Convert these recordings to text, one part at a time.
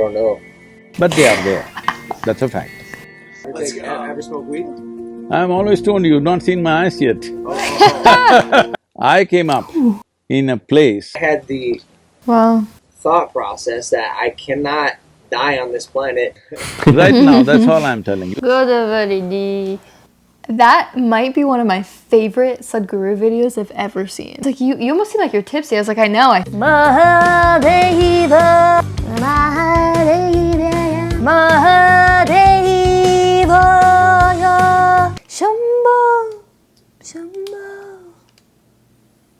don't know. but they are there. That's a fact. Ever smoke weed? I'm always told you've not seen my eyes yet. I came up in a place… I had the Wow. thought process that I cannot die on this planet. Right now, that's all I'm telling you. That might be one of my favorite Sadhguru videos I've ever seen. It's like you almost seem like you're tipsy. I was like, I know. Mahadeva, Mahadeva, Mahadeva, Shambho, Shambho,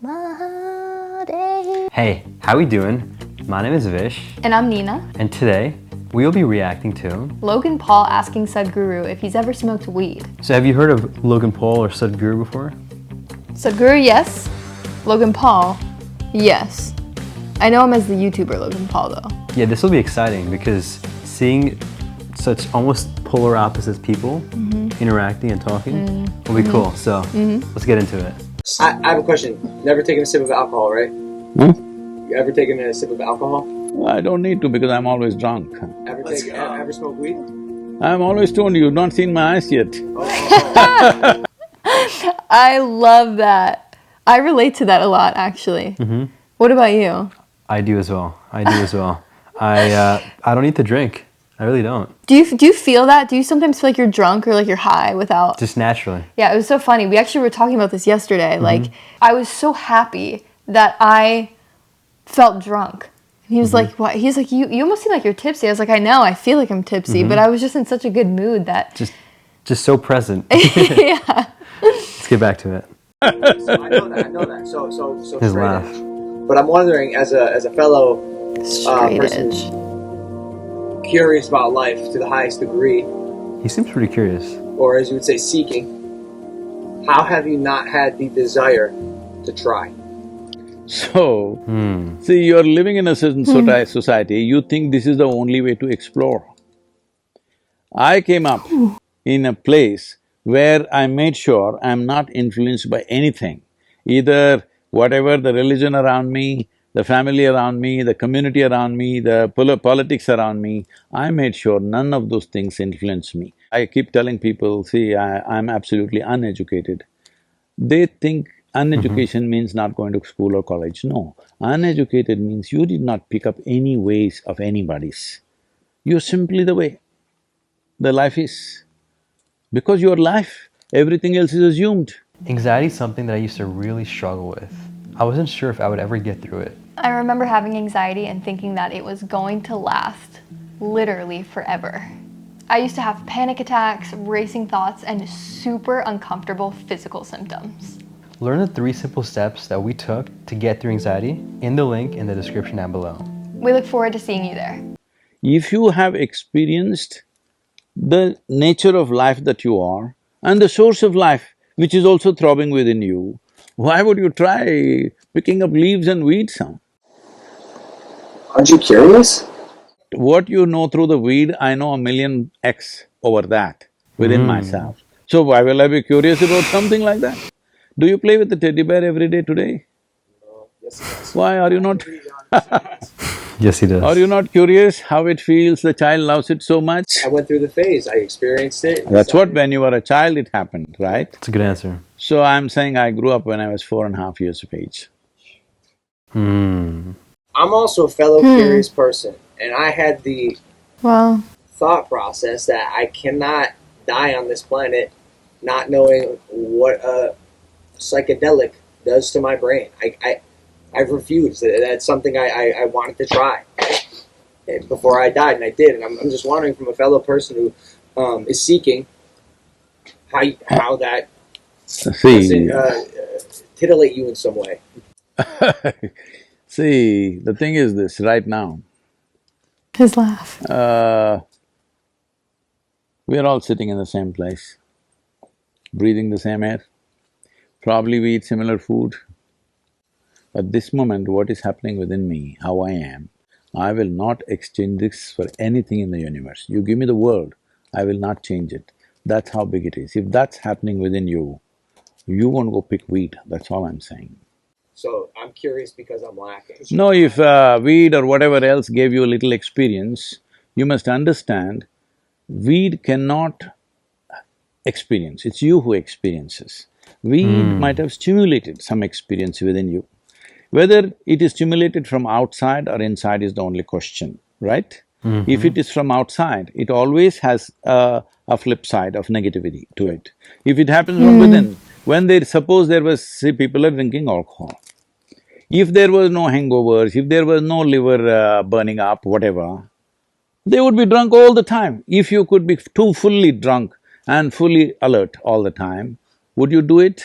Mahadeva. Hey, how we doing? My name is Vish, And I'm Nina. and today we'll be reacting to… Logan Paul asking Sadhguru if he's ever smoked weed. So have you heard of Logan Paul or Sadhguru before? Sadhguru, yes. Logan Paul, yes. I know him as the YouTuber Logan Paul though. Yeah, this will be exciting because seeing such almost polar opposite people interacting and talking will be cool. So let's get into it. I have a question. Never taken a sip of alcohol, right? Hmm? You ever taken a sip of alcohol? I don't need to because I'm always drunk. Ever smoke weed? I'm always told you've not seen my eyes yet. I love that. I relate to that a lot actually. What about you? I do as well. I do as well. I don't need to drink. I really don't. Do you feel that? Do you sometimes feel like you're drunk or like you're high without… Just naturally. Yeah, it was so funny. We actually were talking about this yesterday. Like, I was so happy that I felt drunk. And he was like, "What?" He's like, "You almost seem like you're tipsy." I was like, "I know. I feel like I'm tipsy, but I was just in such a good mood that…" Just so present. Yeah. Let's get back to it. So I know that. So His straight laugh. edge. But I'm wondering, as a fellow Straight person edge. curious about life to the highest degree, He seems pretty curious. or as you would say, seeking, how have you not had the desire to try? So, see, you're living in a certain society, you think this is the only way to explore. I came up in a place where I made sure I'm not influenced by anything, either whatever the religion around me, the family around me, the community around me, the politics around me. I made sure none of those things influence me. I keep telling people, see, I'm absolutely uneducated. They think uneducation means not going to school or college. No, uneducated means you did not pick up any ways of anybody's. You're simply the way the life is. Because your life, everything else is assumed. Anxiety is something that I used to really struggle with. I wasn't sure if I would ever get through it. I remember having anxiety and thinking that it was going to last literally forever. I used to have panic attacks, racing thoughts, and super uncomfortable physical symptoms. Learn the 3 simple steps that we took to get through anxiety in the link in the description down below. We look forward to seeing you there. If you have experienced the nature of life that you are and the source of life which is also throbbing within you, why would you try picking up leaves and weeds? Aren't you curious? What you know through the weed, I know 1,000,000x over that within myself. So why will I be curious about something like that? Do you play with the teddy bear every day today? No, yes, yes. Why are you not… Yes, he does. Are you not curious how it feels, the child loves it so much? I went through the phase, I experienced it. That's what, when you were a child it happened, right? That's a good answer. So I'm saying I grew up when I was 4.5 years of age. I'm also a fellow curious person, and I had the Wow. thought process that I cannot die on this planet not knowing what a psychedelic does to my brain. I've refused. That's something I wanted to try before I died, and I did. And I'm just wondering, from a fellow person who is seeking, how that See, doesn't titillate you in some way. see, the thing is this, right now, His laugh. we are all sitting in the same place, breathing the same air. Probably we eat similar food. At this moment, what is happening within me, how I am, I will not exchange this for anything in the universe. You give me the world, I will not change it. That's how big it is. If that's happening within you, you won't go pick weed, that's all I'm saying. So I'm curious because I'm lacking. No, if weed or whatever else gave you a little experience, You must understand, weed cannot experience, it's you who experiences. Weed might have stimulated some experience within you. Whether it is stimulated from outside or inside is the only question, right? If it is from outside, it always has a flip side of negativity to it. If it happens from within, when suppose there was… see, people are drinking alcohol. If there was no hangovers, if there was no liver burning up, whatever, they would be drunk all the time. If you could be too fully drunk and fully alert all the time, would you do it?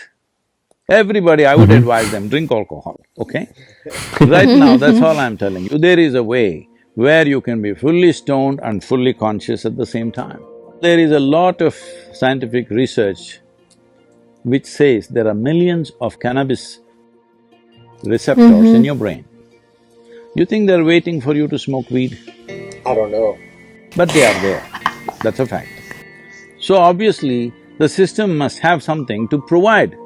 Everybody, I would advise them, drink alcohol, okay? Right now, that's all I'm telling you. There is a way where you can be fully stoned and fully conscious at the same time. There is a lot of scientific research which says there are millions of cannabis receptors in your brain. You think they're waiting for you to smoke weed? I don't know. But they are there, that's a fact. So obviously, the system must have something to provide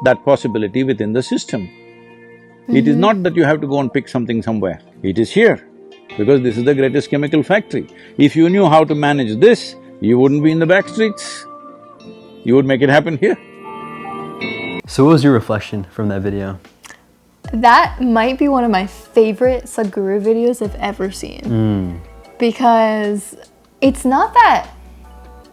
that possibility within the system. It is not that you have to go and pick something somewhere, it is here, because this is the greatest chemical factory. If you knew how to manage this, you wouldn't be in the back streets, you would make it happen here. So what was your reflection from that video? That might be one of my favorite Sadhguru videos I've ever seen. Because it's not that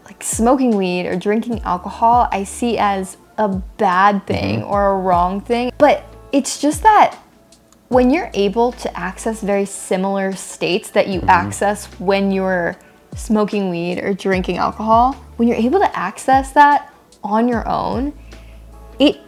like smoking weed or drinking alcohol I see as a bad thing or a wrong thing, but it's just that when you're able to access very similar states that you access when you're smoking weed or drinking alcohol, when you're able to access that on your own, it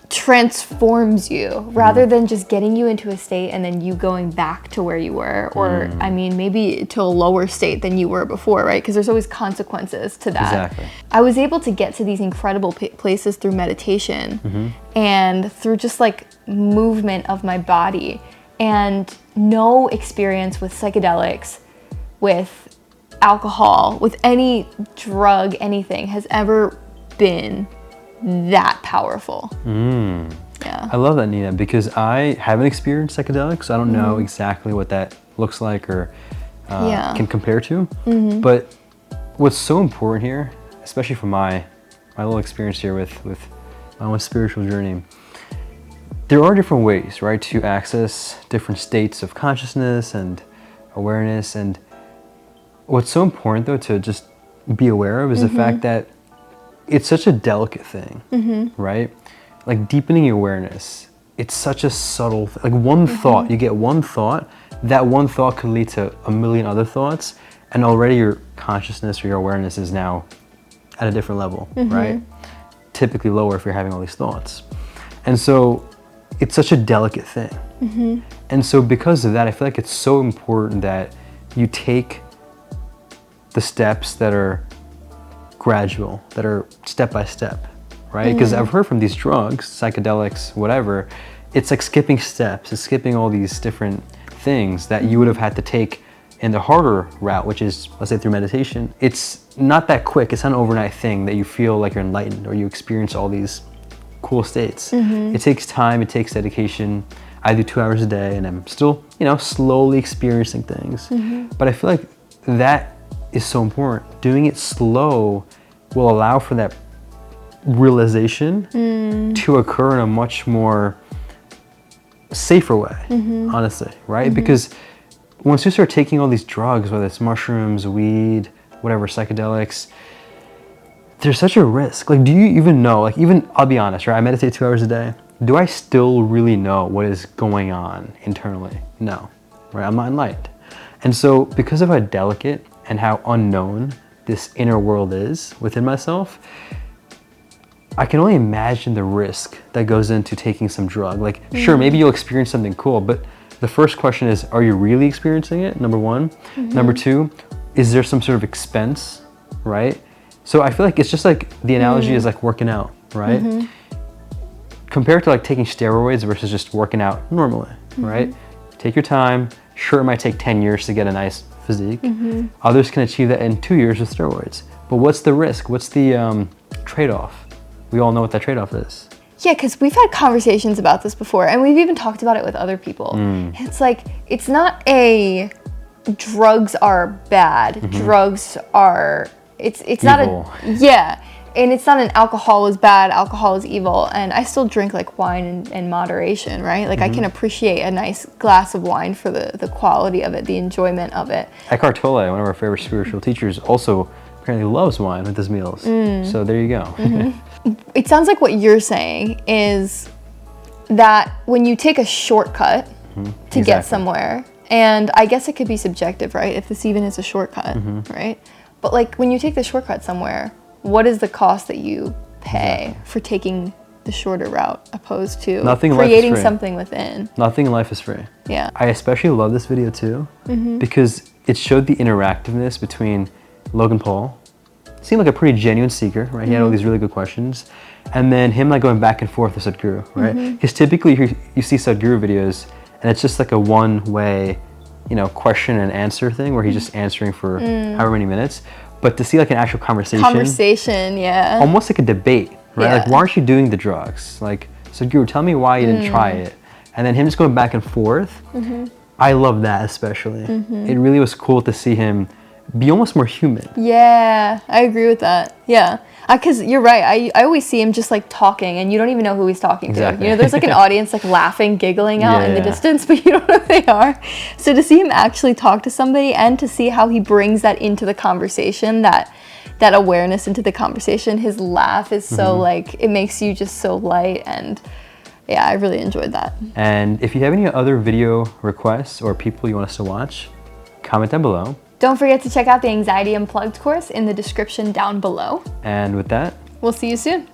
transforms you rather than just getting you into a state and then you going back to where you were, or I mean maybe to a lower state than you were before, right? Because there's always consequences to that. Exactly. I was able to get to these incredible places through meditation and through just like movement of my body, and no experience with psychedelics, with alcohol, with any drug, anything has ever been that powerful. Yeah. I love that, Nina, because I haven't experienced psychedelics, so I don't know exactly what that looks like or can compare to. But what's so important here, especially from my little experience here with my own spiritual journey, there are different ways, right, to access different states of consciousness and awareness. And what's so important, though, to just be aware of is the fact that it's such a delicate thing, right? Like deepening your awareness, it's such a subtle like one thought, you get one thought, that one thought could lead to a million other thoughts, and already your consciousness or your awareness is now at a different level, right? Typically lower if you're having all these thoughts. And so it's such a delicate thing. And so because of that, I feel like it's so important that you take the steps that are gradual, that are step by step, right? Because I've heard from these drugs, psychedelics, whatever, it's like skipping steps, it's skipping all these different things that you would have had to take in the harder route, which is, let's say, through meditation. It's not that quick, it's not an overnight thing that you feel like you're enlightened or you experience all these cool states. It takes time, it takes dedication. I do 2 hours a day and I'm still, slowly experiencing things. But I feel like that is so important. Doing it slow will allow for that realization to occur in a much more safer way, honestly, right? Because once you start taking all these drugs, whether it's mushrooms, weed, whatever, psychedelics, there's such a risk. Like, do you even know, I'll be honest, right? I meditate 2 hours a day. Do I still really know what is going on internally? No, right? I'm not enlightened. And so because of how delicate and how unknown this inner world is within myself, I can only imagine the risk that goes into taking some drug. Like, sure, maybe you'll experience something cool, but the first question is, are you really experiencing it? Number one. Number two, is there some sort of expense, right? So I feel like it's just like the analogy is like working out, right? Compared to like taking steroids versus just working out normally, right? Take your time. Sure, it might take 10 years to get a nice physique. Others can achieve that in 2 years with steroids. But what's the risk? What's the trade-off? We all know what that trade-off is. Yeah, because we've had conversations about this before, and we've even talked about it with other people. It's like, it's not a drugs are bad. Drugs are, it's Evil. not yeah. And it's not an alcohol is bad, alcohol is evil. And I still drink like wine in moderation, right? Like I can appreciate a nice glass of wine for the quality of it, the enjoyment of it. Eckhart Tolle, one of our favorite spiritual teachers, also apparently loves wine with his meals. So there you go. It sounds like what you're saying is that when you take a shortcut to get somewhere, and I guess it could be subjective, right? If this even is a shortcut, right? But like when you take the shortcut somewhere, what is the cost that you pay for taking the shorter route opposed to creating something within? Nothing in life is free. Yeah. I especially love this video too because it showed the interactiveness between Logan Paul. Seemed like a pretty genuine seeker, right? He had all these really good questions. And then him like going back and forth with Sadhguru, right? Because typically you see Sadhguru videos and it's just like a one-way, you know, question and answer thing where he's just answering for however many minutes. But to see like an actual conversation, yeah. Almost like a debate, right? Yeah. Like, why aren't you doing the drugs? Like, Sadhguru, tell me why you didn't try it. And then him just going back and forth. I love that especially. It really was cool to see him be almost more human. Yeah, I agree with that. Yeah, because you're right. I always see him just like talking, and you don't even know who he's talking to. You know, there's like an audience like laughing, giggling out in the distance, but you don't know who they are. So to see him actually talk to somebody, and to see how he brings that into the conversation, that awareness into the conversation, his laugh is so like, it makes you just so light, and yeah, I really enjoyed that. And if you have any other video requests or people you want us to watch, comment down below. Don't forget to check out the Anxiety Unplugged course in the description down below. And with that, we'll see you soon.